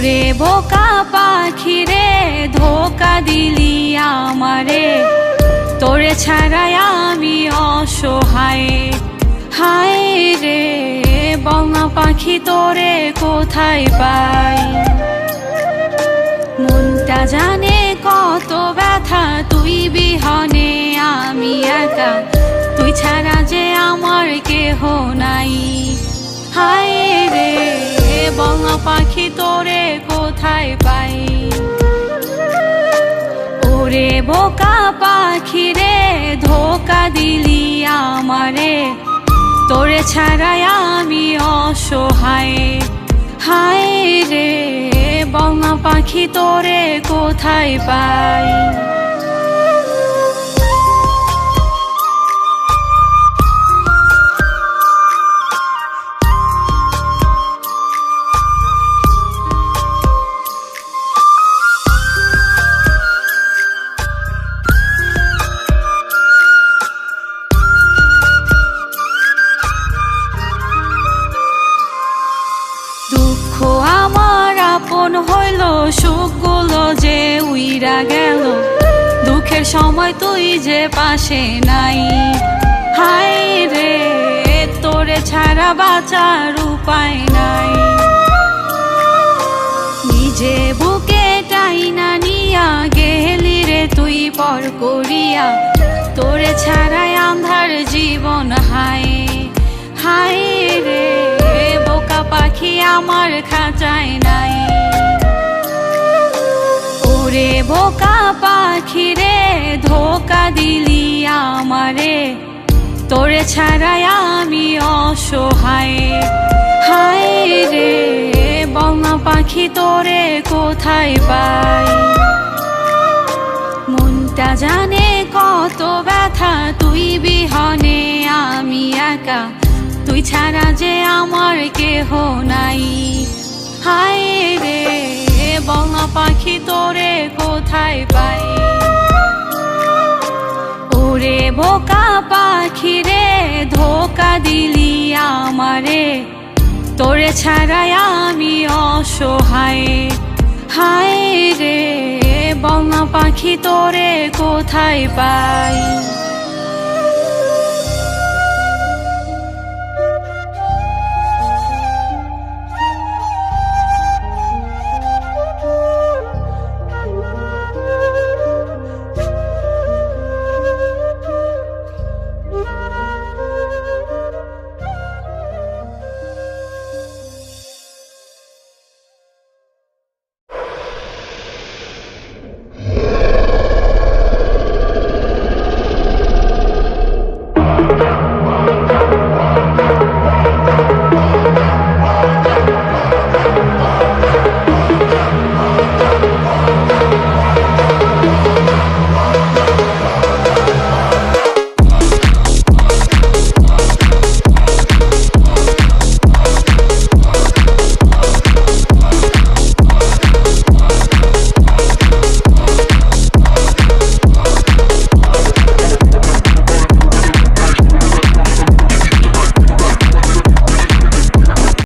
ওরে বোকা পাখি রে ধোকা দিলি আমারে, তোরে ছাড়াই আমি অসহায়। হায় রে বঙা পাখি তোরে কোথায় পাই, মনটা জানে কত ব্যথা তুই বিহনে আমি একা, তুই ছাড়া যে আমার কেহ নাই। হায় রে বঙা পাখি তোরে কোথায় পাই, ওরে বোকা পাখি রে ধোকা দিলি আমারে, তোরে ছাড়াই আমি অসহায়। হায় রে বঙা পাখি তোরে কোথায় পাই। দুঃখ আমার আপন হইল, সুখগুলো যে উইরা গেল, দুঃখের সময় তুই যে পাশে নাই। হায় রে তোরে ছাড়া বাঁচার উপায় নাই, নিজে বুকে টাইনা নিয়া গেলি রে তুই পর করিয়া, তোরে ছাড়াই আন্ধার জীবন। হায় হায় রে বোকা পাখি আমার খাঁচায় নাই, ওরে বোকা পাখি রে ধোকা দিলি আমারে, তোরে ছাড়াই আমি অসহায়। হায় রে বঙা পাখি তোরে কোথায় পাই, মনটা জানে কত ব্যথা তুই বিহনে আমি একা, তুই ছাড়া যে আমার কেহ নাই। হায় রে বঙা পাখি তোরে কোথায় পাই, ওরে বোকা পাখি রে ধোকা দিলি আমারে, তোরে ছাড়াই আমি অসহায়। হায় রে বঙা পাখি তোরে কোথায় পাই।